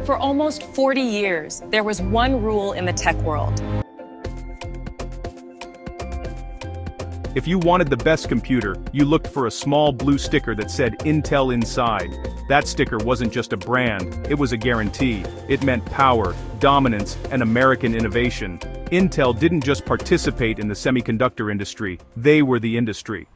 For almost 40 years, there was one rule in the tech world. If you wanted the best computer, you looked for a small blue sticker that said Intel inside. That sticker wasn't just a brand, it was a guarantee. It meant power, dominance, and American innovation. Intel didn't just participate in the semiconductor industry, they were the industry.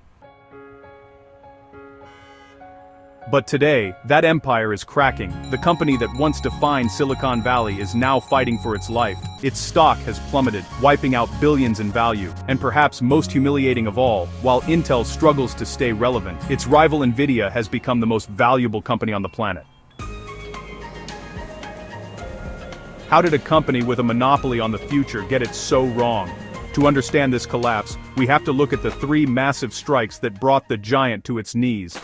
But today, that empire is cracking. The company that once defined Silicon Valley is now fighting for its life. Its stock has plummeted, wiping out billions in value. And perhaps most humiliating of all, while Intel struggles to stay relevant, its rival Nvidia has become the most valuable company on the planet. How did a company with a monopoly on the future get it so wrong? To understand this collapse, we have to look at the three massive strikes that brought the giant to its knees.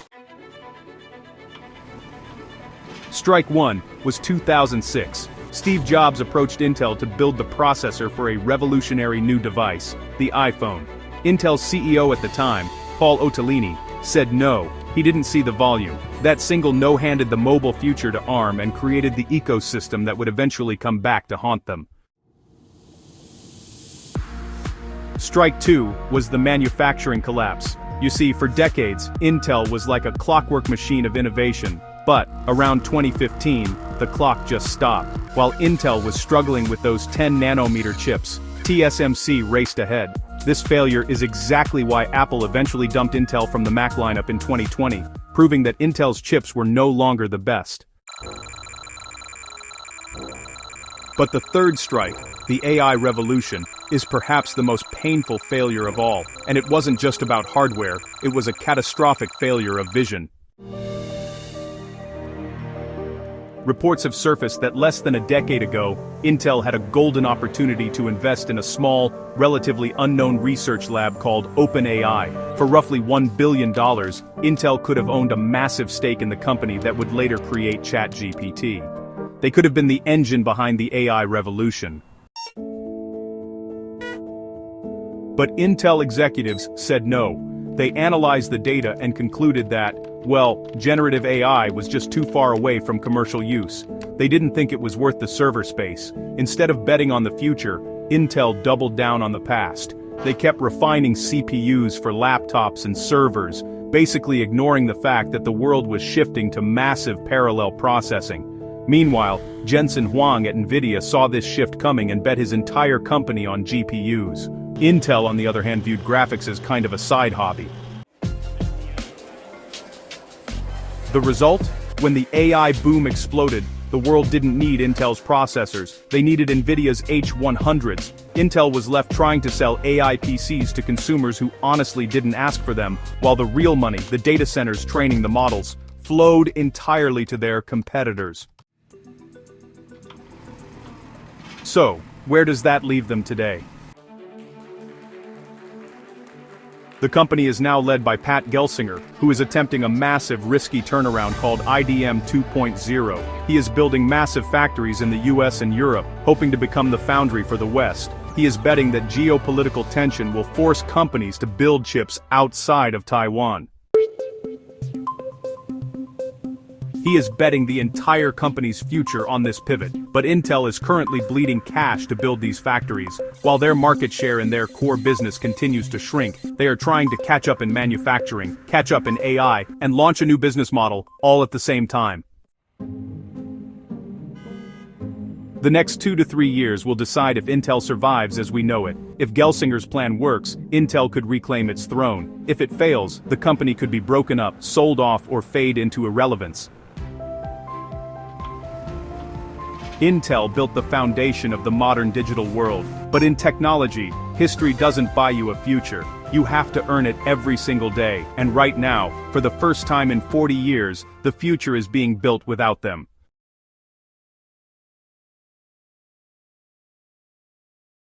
Strike 1 was 2006. Steve Jobs approached Intel to build the processor for a revolutionary new device, the iPhone. Intel's CEO at the time, Paul Otellini, said no, he didn't see the volume. That single no handed the mobile future to ARM and created the ecosystem that would eventually come back to haunt them. Strike 2 was the manufacturing collapse. You see, for decades, Intel was like a clockwork machine of innovation. But, around 2015, the clock just stopped. While Intel was struggling with those 10-nanometer chips, TSMC raced ahead. This failure is exactly why Apple eventually dumped Intel from the Mac lineup in 2020, proving that Intel's chips were no longer the best. But the third strike, the AI revolution, is perhaps the most painful failure of all. And it wasn't just about hardware, it was a catastrophic failure of vision. Reports have surfaced that less than a decade ago, Intel had a golden opportunity to invest in a small, relatively unknown research lab called OpenAI. For roughly $1 billion, Intel could have owned a massive stake in the company that would later create ChatGPT. They could have been the engine behind the AI revolution. But Intel executives said no. They analyzed the data and concluded that, well, generative AI was just too far away from commercial use. They didn't think it was worth the server space. Instead of betting on the future, Intel doubled down on the past. They kept refining CPUs for laptops and servers, basically ignoring the fact that the world was shifting to massive parallel processing. Meanwhile, Jensen Huang at Nvidia saw this shift coming and bet his entire company on GPUs. Intel, on the other hand, viewed graphics as kind of a side hobby. The result? When the AI boom exploded, the world didn't need Intel's processors, they needed Nvidia's H100s. Intel was left trying to sell AI PCs to consumers who honestly didn't ask for them, while the real money, the data centers training the models, flowed entirely to their competitors. So, where does that leave them today? The company is now led by Pat Gelsinger, who is attempting a massive, risky turnaround called IDM 2.0. He is building massive factories in the US and Europe, hoping to become the foundry for the West. He is betting that geopolitical tension will force companies to build chips outside of Taiwan. He is betting the entire company's future on this pivot, but Intel is currently bleeding cash to build these factories. While their market share in their core business continues to shrink, they are trying to catch up in manufacturing, catch up in AI, and launch a new business model, all at the same time. The next 2 to 3 years will decide if Intel survives as we know it. If Gelsinger's plan works, Intel could reclaim its throne. If it fails, the company could be broken up, sold off, or fade into irrelevance. Intel built the foundation of the modern digital world, but in technology, history doesn't buy you a future. You have to earn it every single day, and right now, for the first time in 40 years, the future is being built without them.